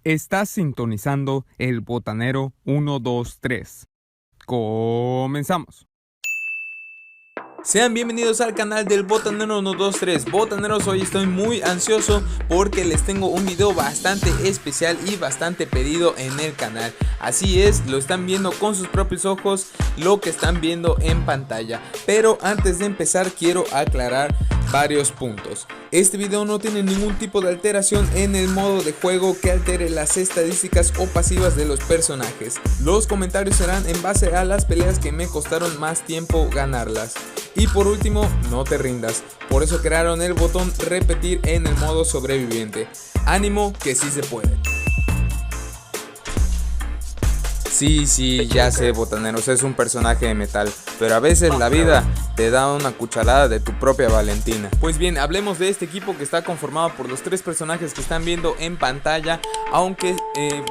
Estás sintonizando el botanero 1, 2, 3. Comenzamos. Sean bienvenidos al canal del botanero 1, 2, 3. Botaneros, hoy estoy muy ansioso porque les tengo un video bastante especial y bastante pedido en el canal. Así es, lo están viendo con sus propios ojos, lo que están viendo en pantalla. Pero antes de empezar quiero aclarar varios puntos. Este video no tiene ningún tipo de alteración en el modo de juego que altere las estadísticas o pasivas de los personajes. Los comentarios serán en base a las peleas que me costaron más tiempo ganarlas. Y por último, no te rindas, por eso crearon el botón repetir en el modo sobreviviente. Ánimo que sí se puede. Sí, ya sé, botaneros, es un personaje de metal, pero a veces la vida te da una cucharada de tu propia Valentina. Pues bien, hablemos de este equipo que está conformado por los tres personajes que están viendo en pantalla, aunque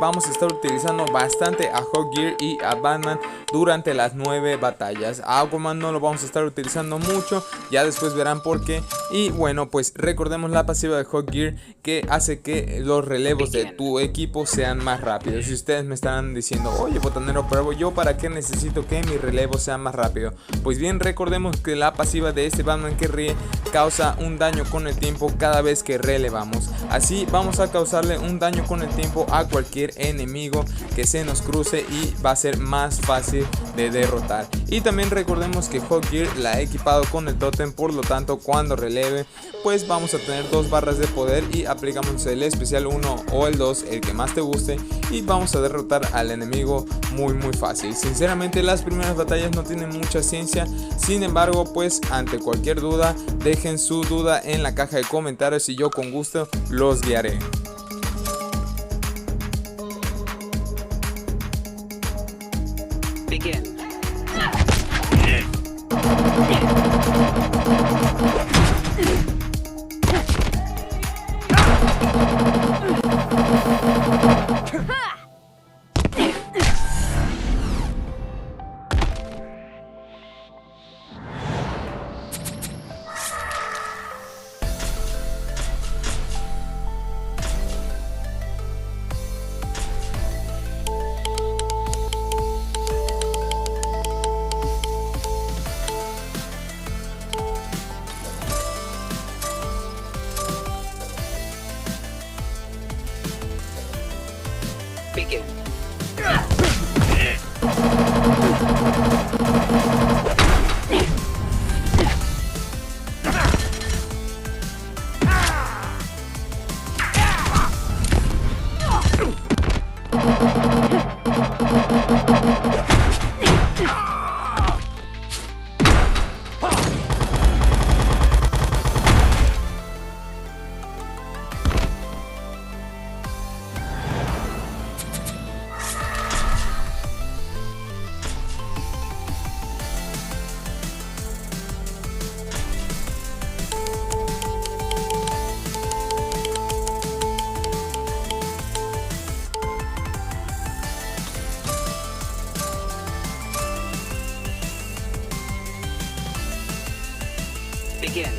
vamos a estar utilizando bastante a Gear y a Batman durante las 9 batallas. A Aquaman no lo vamos a estar utilizando mucho, ya después verán por qué. Y bueno, pues recordemos la pasiva de Gear que hace que los relevos de tu equipo sean más rápidos. Si ustedes me estarán diciendo, oye botanero, pero yo para qué necesito que mi relevo sea más rápido. Pues bien, recordemos que la pasiva de este Batman que ríe causa un daño con el tiempo cada vez que relevamos. Así vamos a causarle un daño con el tiempo a cualquier enemigo que se nos cruce y va a ser más fácil de derrotar. Y también recordemos que Gear la ha equipado con el tótem, por lo tanto cuando releve pues vamos a tener 2 barras de poder y aplicamos el especial 1 o el 2, el que más te guste, y vamos a derrotar al enemigo muy fácil. Sinceramente las primeras batallas no tienen mucha ciencia, sin embargo pues ante cualquier duda dejen su duda en la caja de comentarios y yo con gusto los guiaré. Begin. Begin. Begin.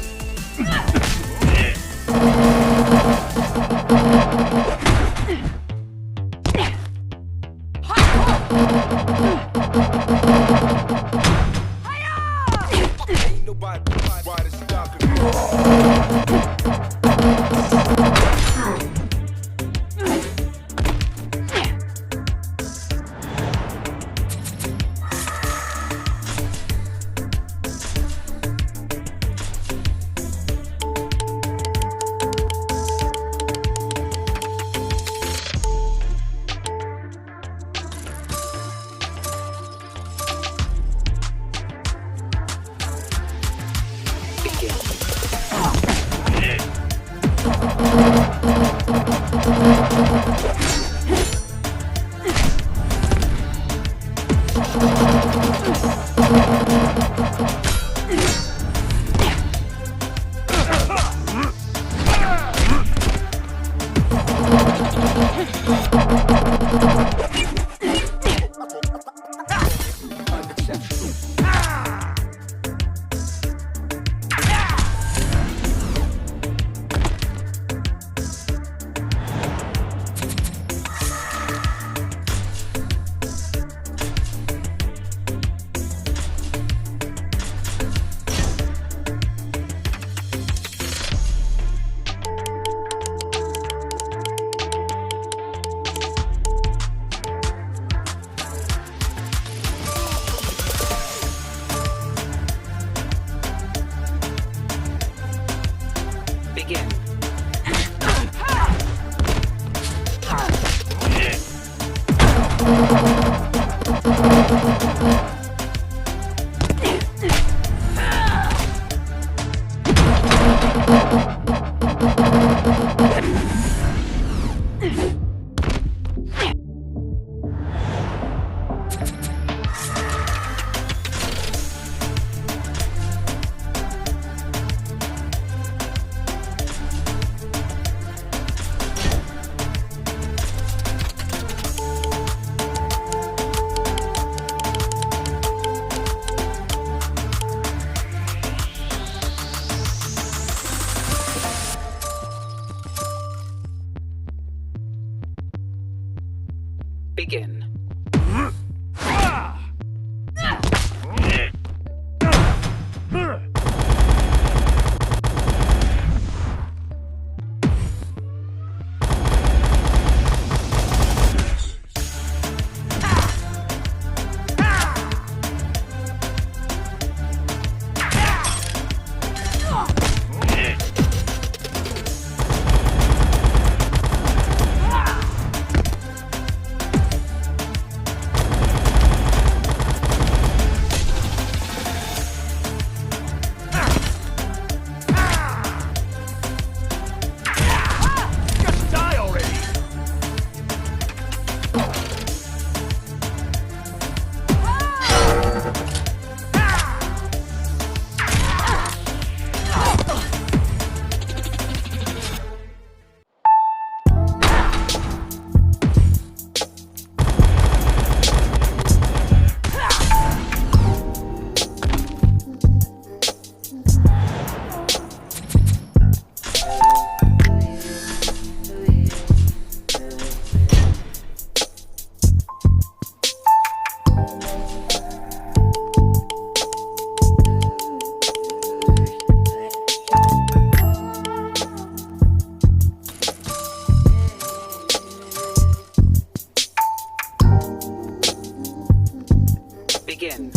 Begin. Begin.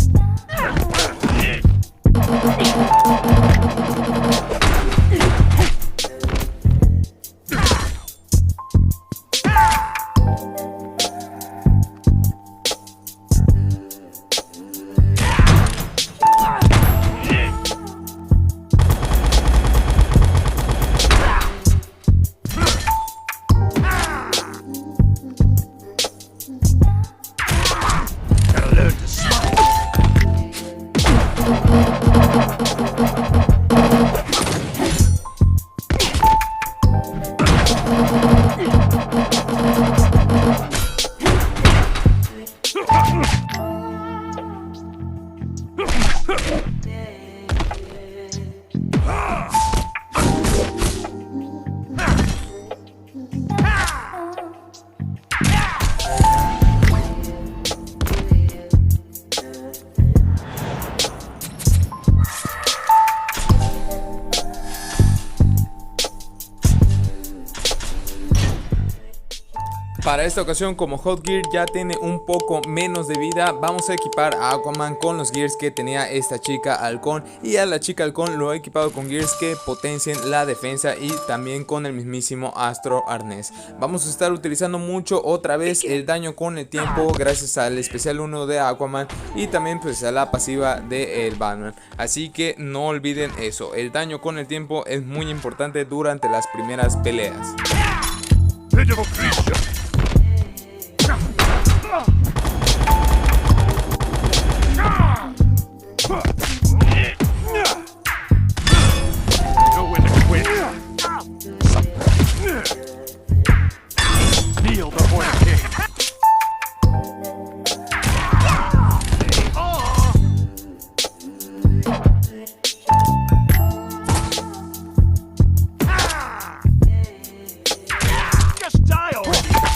Para esta ocasión, como Hot Gear ya tiene un poco menos de vida, vamos a equipar a Aquaman con los gears que tenía esta chica halcón, y a la chica halcón lo he equipado con gears que potencien la defensa y también con el mismísimo astro arnés. Vamos a estar utilizando mucho otra vez el daño con el tiempo gracias al especial 1 de Aquaman y también pues a la pasiva de el Batman, así que no olviden eso, el daño con el tiempo es muy importante durante las primeras peleas. Just die already!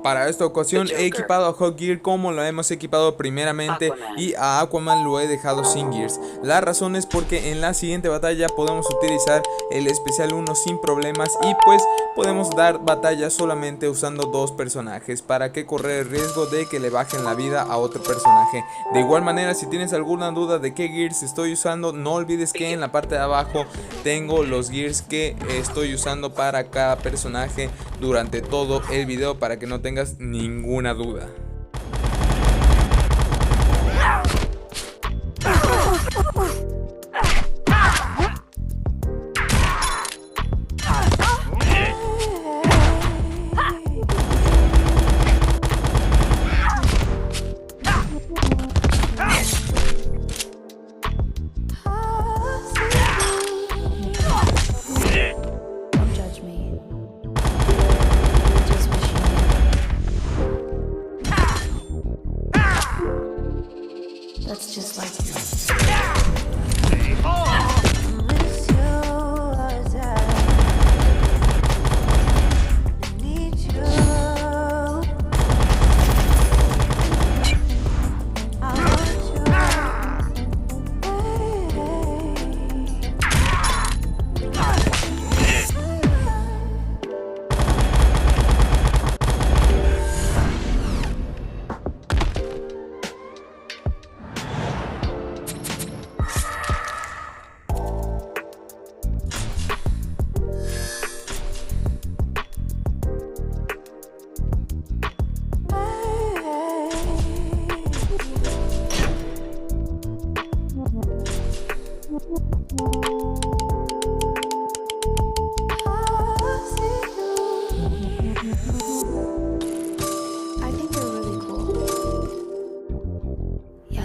Para esta ocasión he equipado a Hot Gear como lo hemos equipado primeramente y a Aquaman lo he dejado sin Gears. La razón es porque en la siguiente batalla podemos utilizar el especial 1 sin problemas y pues podemos dar batalla solamente usando 2 personajes. ¿Para qué correr el riesgo de que le bajen la vida a otro personaje? De igual manera, si tienes alguna duda de qué Gears estoy usando, no olvides que en la parte de abajo tengo los Gears que estoy usando para cada personaje durante todo el video para que no tengas ninguna duda. That's just like you.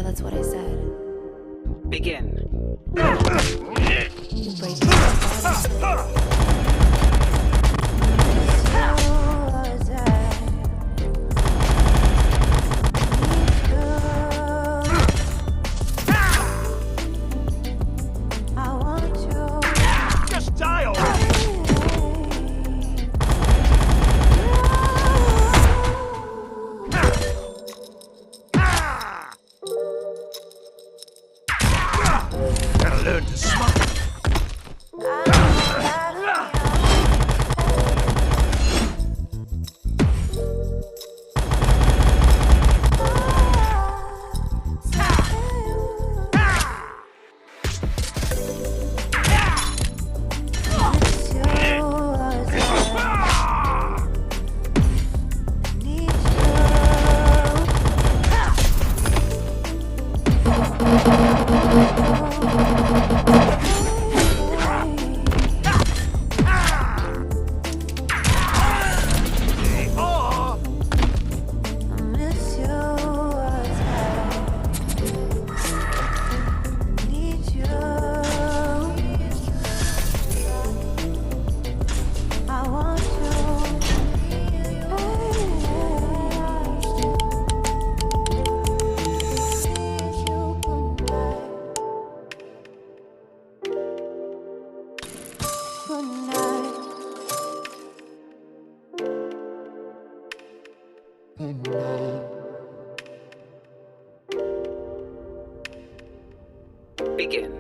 That's what I said. Begin. You break my body. Learn to smile. Begin.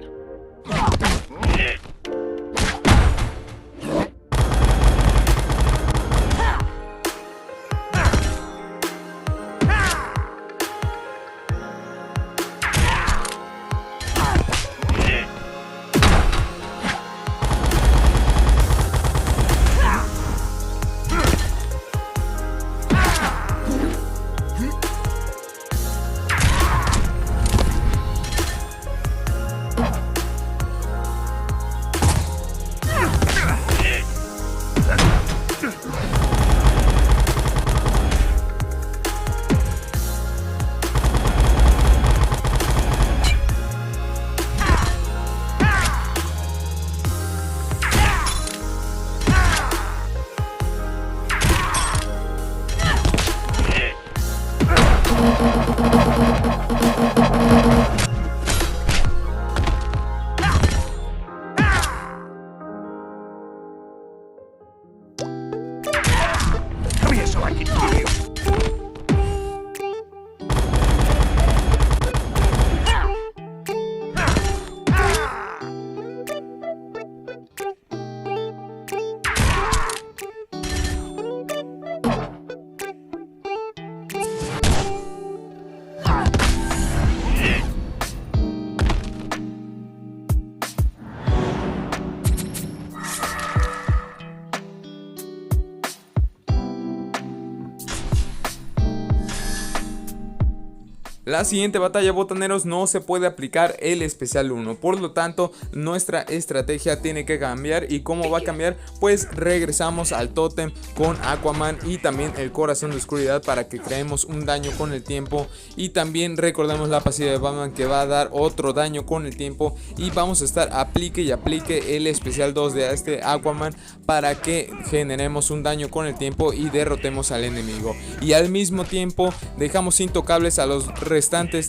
La siguiente batalla, botaneros, no se puede aplicar el especial 1, por lo tanto nuestra estrategia tiene que cambiar. ¿Y cómo va a cambiar? Pues regresamos al tótem con Aquaman y también el corazón de oscuridad para que creemos un daño con el tiempo, y también recordemos la pasiva de Batman que va a dar otro daño con el tiempo, y vamos a estar aplique y aplique el especial 2 de este Aquaman para que generemos un daño con el tiempo y derrotemos al enemigo, y al mismo tiempo dejamos intocables a los restantes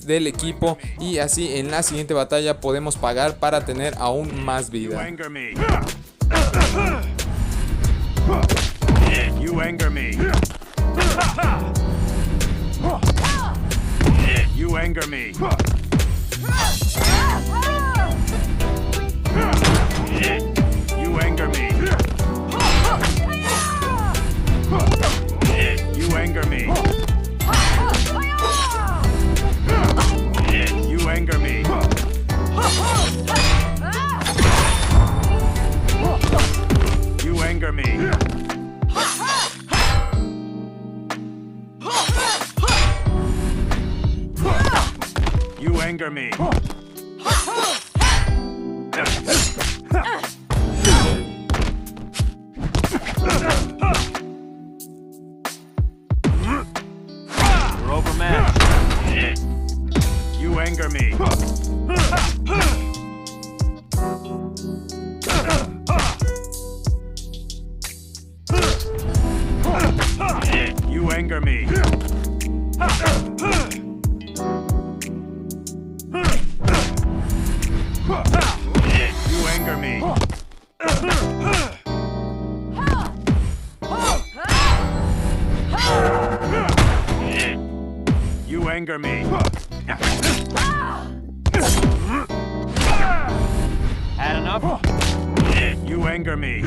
del equipo, y así en la siguiente batalla podemos pagar para tener aún más vida. You anger me. You anger me. You anger me. You anger me. You anger me. You anger me. You anger me. We're overmatched. You anger me. You anger me. You anger me. You anger me. Had enough? You anger me.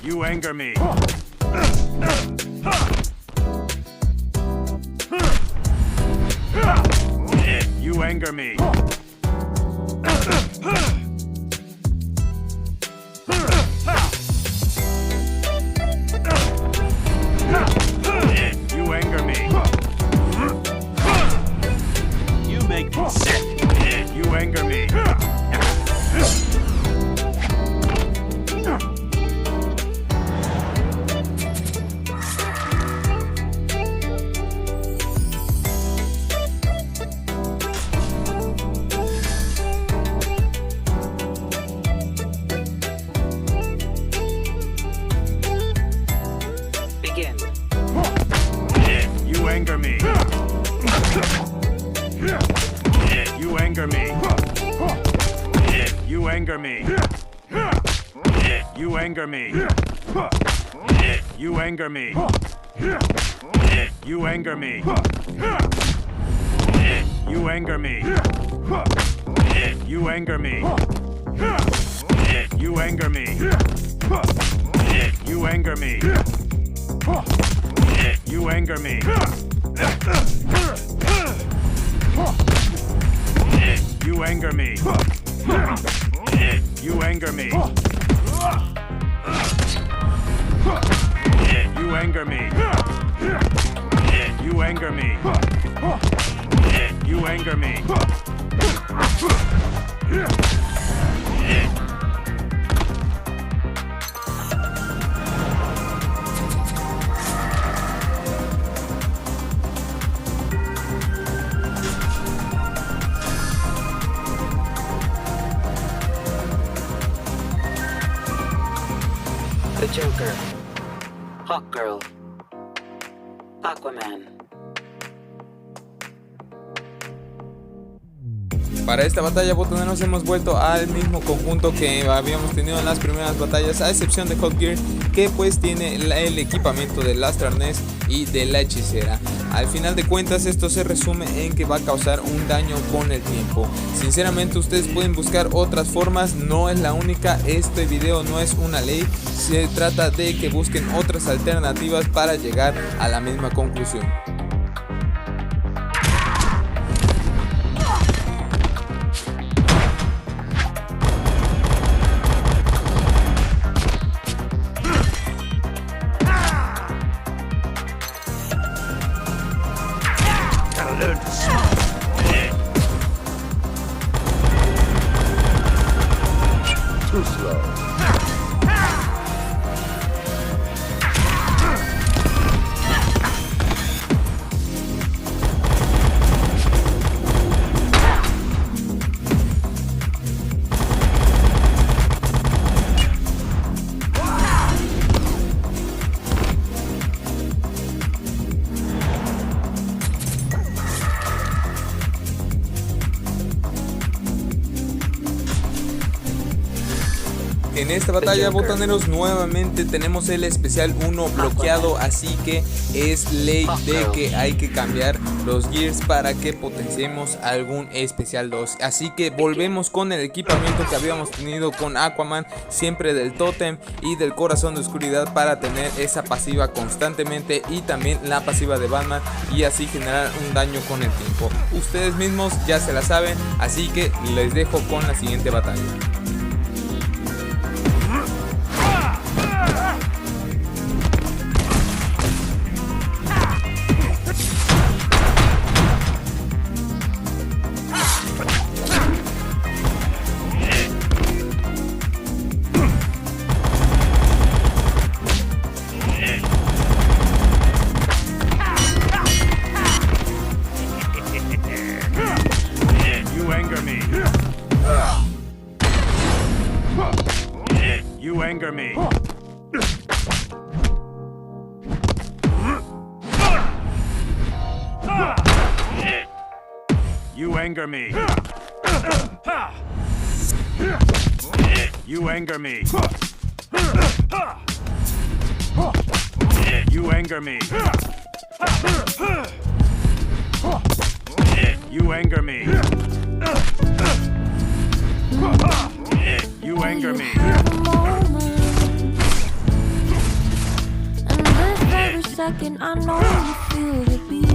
You anger me. You anger me. You anger me. You make me sick. You anger me. Begin. You anger me. You anger me. You anger me. You anger me. You anger me. You anger me. You anger me. You anger me. You anger me. You anger me. You anger me. You anger me. You anger me. You anger me. You anger me. You anger me. The Joker. Hawkgirl. Aquaman. Para esta batalla, botaneros, hemos vuelto al mismo conjunto que habíamos tenido en las primeras batallas, a excepción de Hot Gear, que pues tiene el equipamiento del arnés y de la hechicera. Al final de cuentas, esto se resume en que va a causar un daño con el tiempo. Sinceramente, ustedes pueden buscar otras formas, no es la única. Este video no es una ley, se trata de que busquen otras alternativas para llegar a la misma conclusión. learn to smile. Too slow. En esta batalla, botaneros, nuevamente tenemos el especial 1 bloqueado, así que es ley de que hay que cambiar los gears para que potenciemos algún especial 2. Así que volvemos con el equipamiento que habíamos tenido con Aquaman, siempre del tótem y del corazón de oscuridad, para tener esa pasiva constantemente y también la pasiva de Batman, y así generar un daño con el tiempo. Ustedes mismos ya se la saben, así que les dejo con la siguiente batalla. You anger me. You anger me. You anger me. You anger me. You anger me. You anger me. And this very second I know you feel the beat.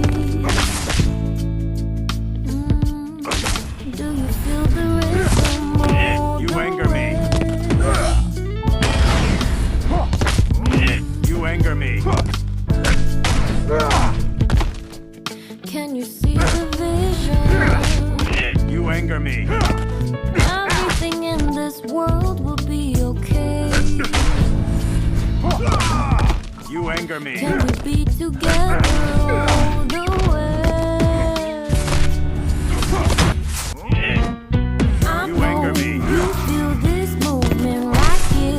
Do you feel the rhythm? You anger me. You anger me. Can you see the vision? You anger me. Everything in this world will be okay. You anger me. Can we be together all the way? I You know anger me. you feel this movement like you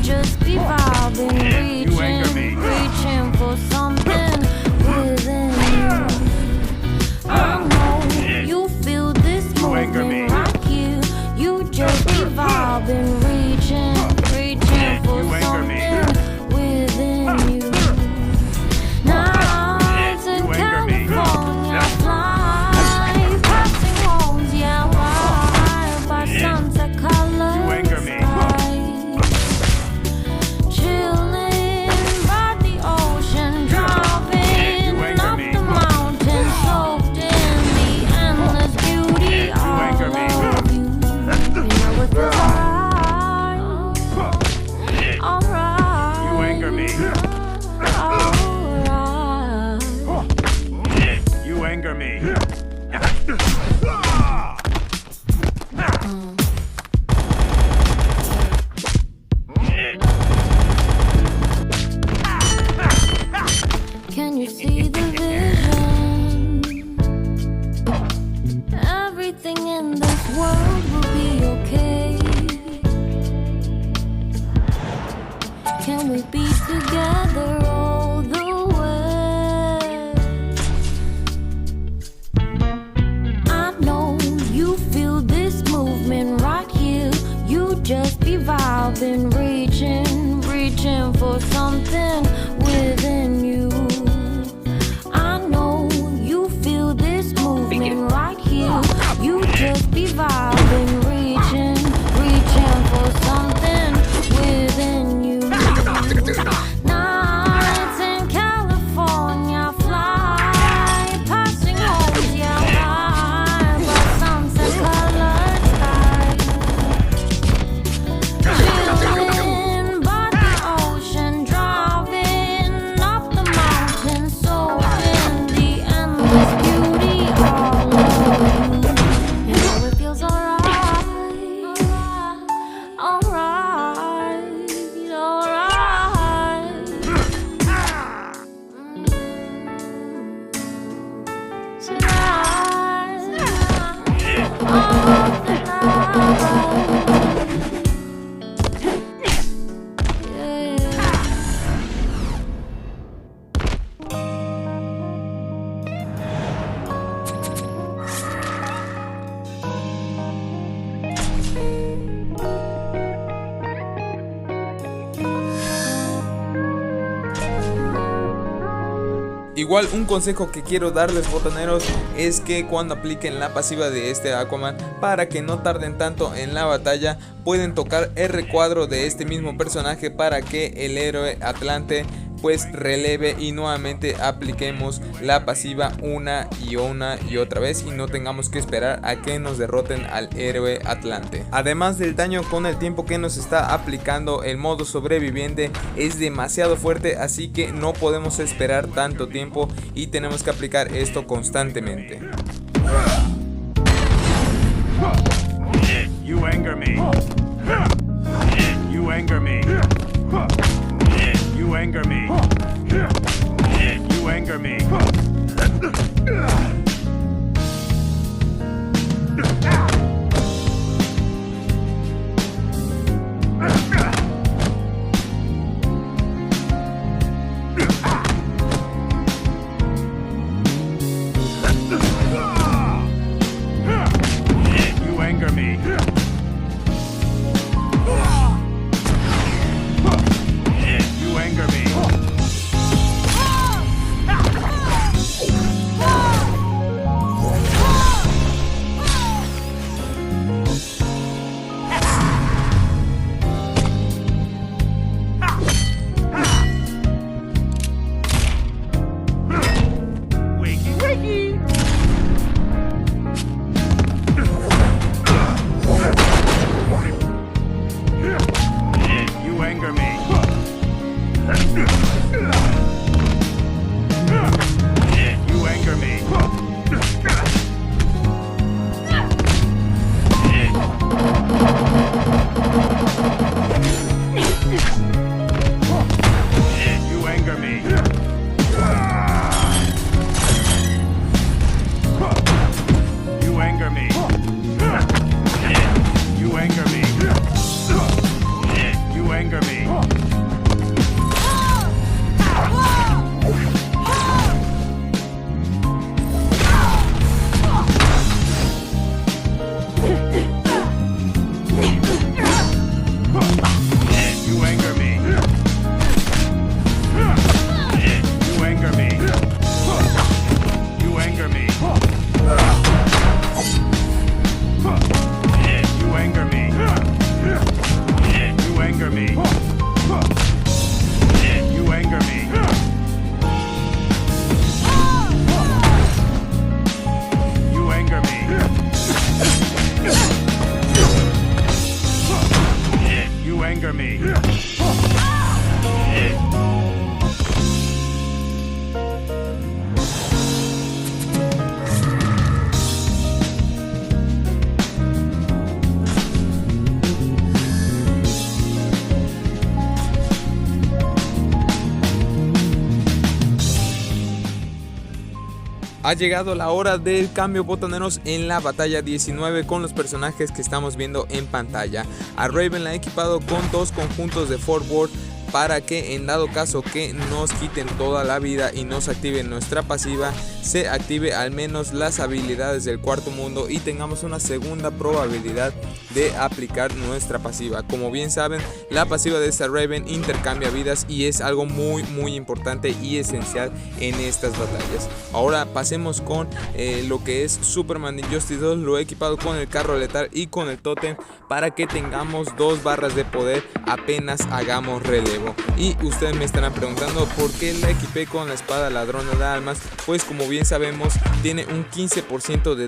just be vibing, You anger me. reaching for something within you. I know you feel this You anger me. movement like you just be vibing, reaching for You anger me. something within you. Now it's a You anger me. Igual un consejo que quiero darles, botaneros, es que cuando apliquen la pasiva de este Aquaman, para que no tarden tanto en la batalla, pueden tocar el recuadro de este mismo personaje para que el héroe Atlante pues releve y nuevamente apliquemos la pasiva una y otra vez y no tengamos que esperar a que nos derroten al héroe Atlante. Además del daño con el tiempo que nos está aplicando el modo sobreviviente es demasiado fuerte, así que no podemos esperar tanto tiempo y tenemos que aplicar esto constantemente. You anger me. You anger me. You anger me. You anger me. You anger me. You anger me. Wakey, wakey. You anger me. You anger me. You anger me. You anger me. You anger me. You anger me. You anger me. You anger me. You anger me. You anger me. You anger me. You anger me. You anger me. You anger me. Ha llegado la hora del cambio, botaneros, en la batalla 19 con los personajes que estamos viendo en pantalla. A Raven la ha equipado con 2 conjuntos de forward para que en dado caso que nos quiten toda la vida y nos active nuestra pasiva, se active al menos las habilidades del cuarto mundo y tengamos una segunda probabilidad de aplicar nuestra pasiva. Como bien saben, la pasiva de esta Raven intercambia vidas y es algo muy importante y esencial en estas batallas. Ahora pasemos con lo que es Superman Injustice 2. Lo he equipado con el carro letal y con el tótem para que tengamos 2 barras de poder apenas hagamos relevo. Y ustedes me estarán preguntando por qué la equipé con la espada ladrona de almas. Pues como bien sabemos, tiene un 15% de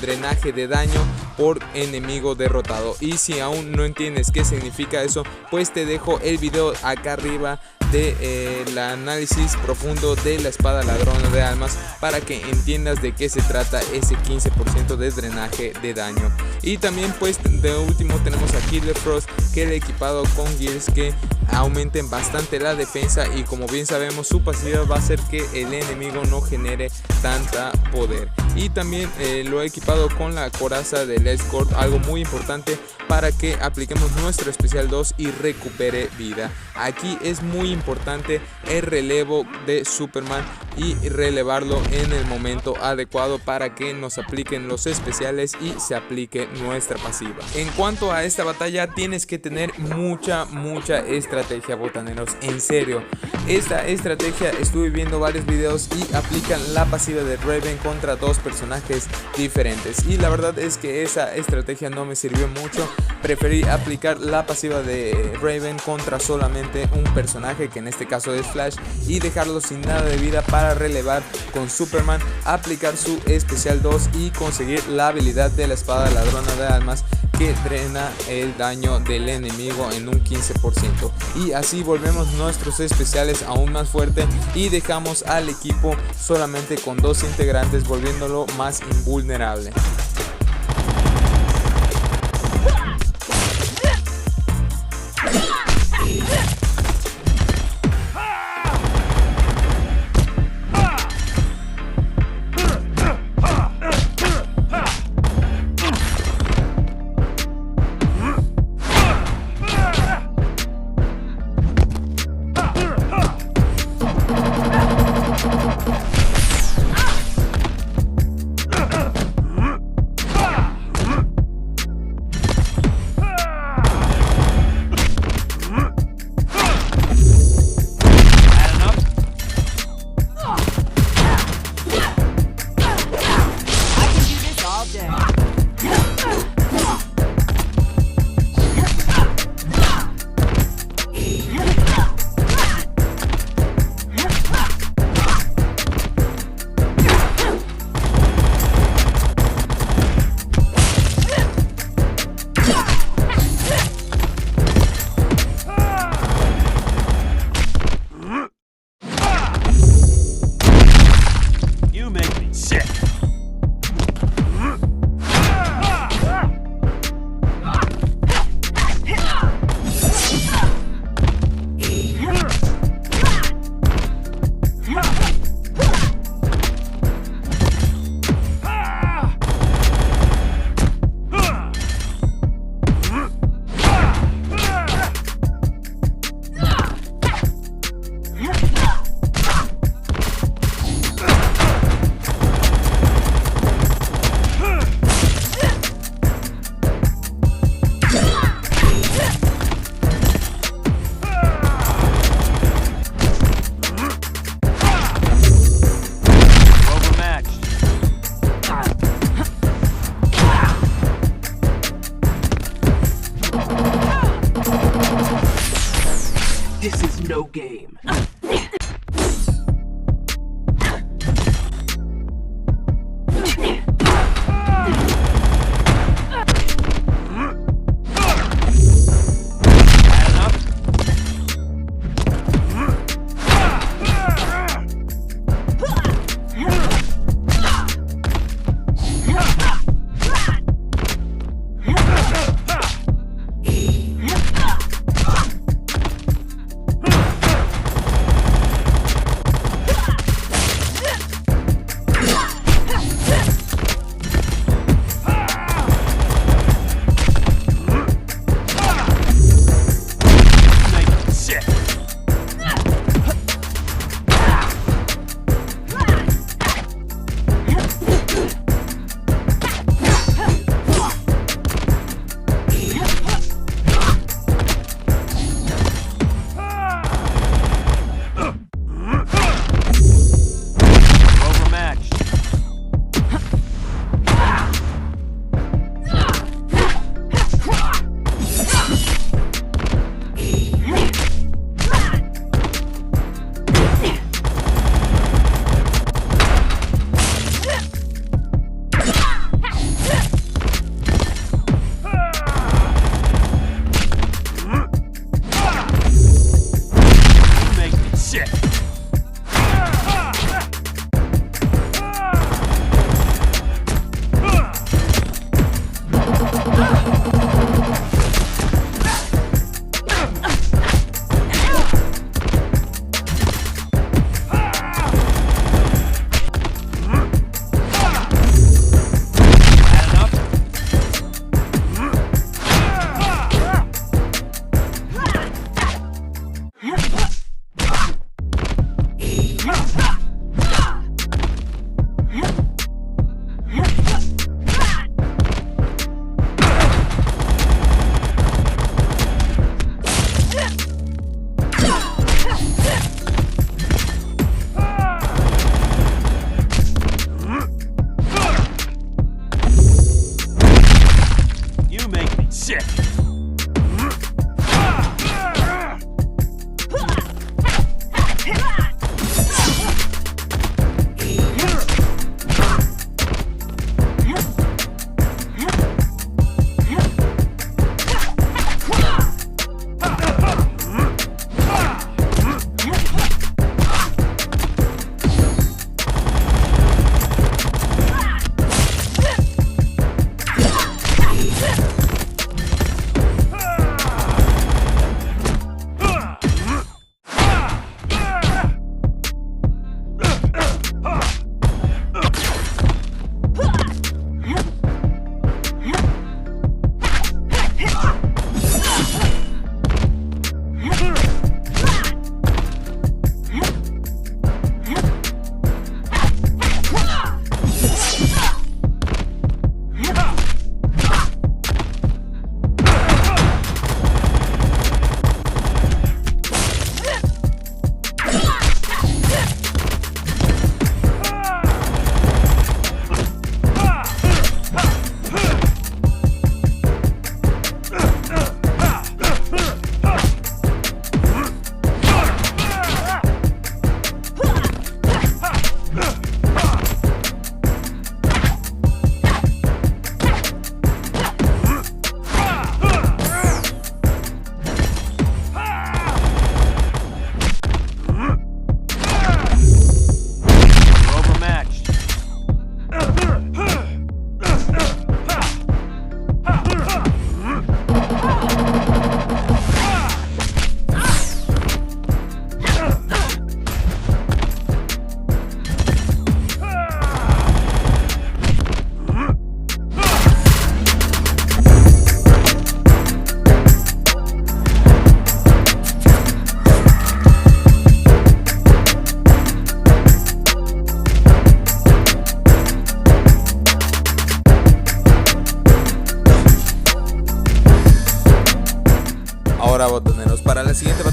drenaje de daño por enemigo derrotado. Y si aún no entiendes qué significa eso, pues te dejo el video acá arriba de el análisis profundo de la espada ladrona de almas para que entiendas de qué se trata ese 15% de drenaje de daño. Y también pues de último tenemos a Killer Frost, que le he equipado con gears que aumenten bastante la defensa y como bien sabemos su pasiva va a hacer que el enemigo no genere tanta poder. y también lo he equipado con la coraza del escort, algo muy importante para que apliquemos nuestro especial 2 y recupere vida. Aquí es muy importante el relevo de Superman y relevarlo en el momento adecuado para que nos apliquen los especiales y se aplique nuestra pasiva. En cuanto a esta batalla, tienes que tener mucha estrategia, botaneros, en serio. Esta estrategia, estuve viendo varios videos y aplican la pasiva de Raven contra dos personajes diferentes, y la verdad es que esa estrategia no me sirvió mucho. Preferí aplicar la pasiva de Raven contra solamente un personaje, que en este caso es Flash, y dejarlo sin nada de vida para relevar con Superman, aplicar su especial 2 y conseguir la habilidad de la espada ladrona de almas, que drena el daño del enemigo en un 15%, y así volvemos nuestros especiales aún más fuerte y dejamos al equipo solamente con 2 integrantes, volviéndolo más invulnerable.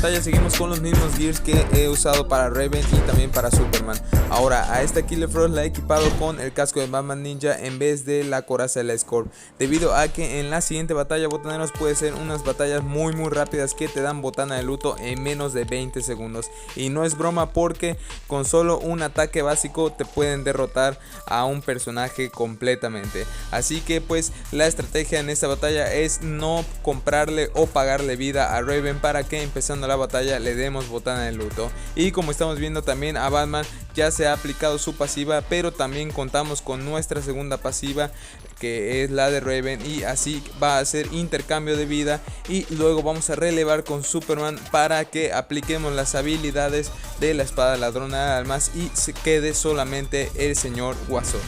batalla seguimos con los mismos gears que he usado para Raven y también para Superman. Ahora a esta Killer Frost la he equipado con el casco de Batman Ninja en vez de la coraza de la Scorp, debido a que en la siguiente batalla, botaneros, puede ser unas batallas muy rápidas que te dan botana de luto en menos de 20 segundos. Y no es broma, porque con solo un ataque básico te pueden derrotar a un personaje completamente. Así que pues la estrategia en esta batalla es no comprarle o pagarle vida a Raven para que empezando la batalla le demos botana de luto. Y como estamos viendo, también a Batman ya se ha aplicado su pasiva, pero también contamos con nuestra segunda pasiva, que es la de Raven, y así va a ser intercambio de vida. Y luego vamos a relevar con Superman para que apliquemos las habilidades de la espada ladrona de almas y se quede solamente el señor Guasón.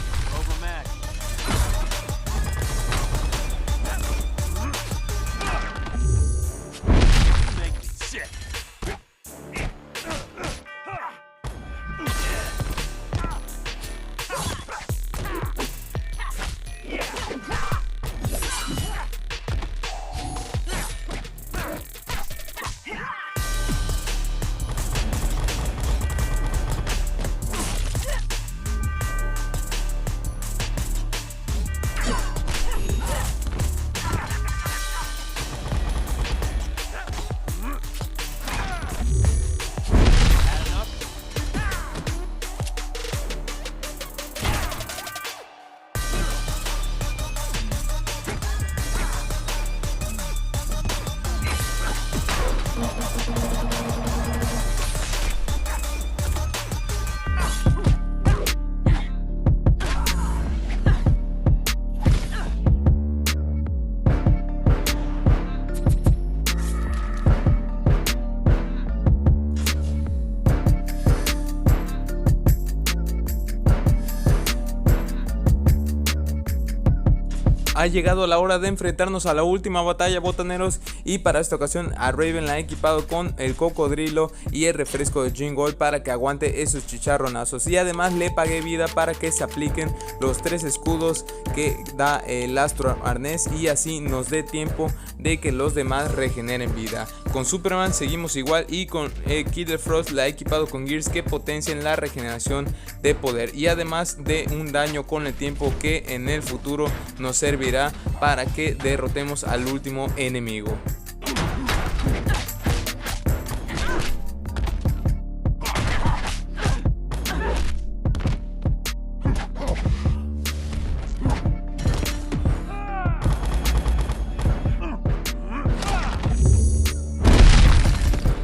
Ha llegado la hora de enfrentarnos a la última batalla, botaneros, y para esta ocasión a Raven la he equipado con el cocodrilo y el refresco de Jingle para que aguante esos chicharronazos, y además le pagué vida para que se apliquen los 3 escudos que da el astro arnés y así nos dé tiempo de que los demás regeneren vida. Con Superman seguimos igual, y con Killer Frost la he equipado con gears que potencian la regeneración de poder y además de un daño con el tiempo que en el futuro nos servirá para que derrotemos al último enemigo.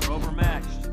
Overmatched.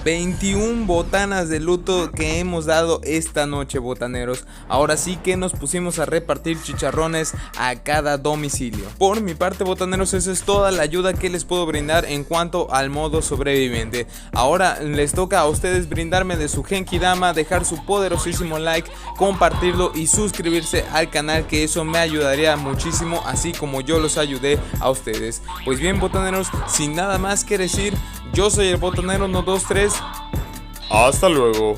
21 botanas de luto que hemos dado esta noche, botaneros. Ahora sí que nos pusimos a repartir chicharrones a cada domicilio. Por mi parte, botaneros, esa es toda la ayuda que les puedo brindar en cuanto al modo sobreviviente. Ahora les toca a ustedes brindarme de su genkidama, dejar su poderosísimo like, compartirlo y suscribirse al canal, que eso me ayudaría muchísimo, así como yo los ayudé a ustedes. Pues bien, botaneros, sin nada más que decir, yo soy el botanero 123. Hasta luego.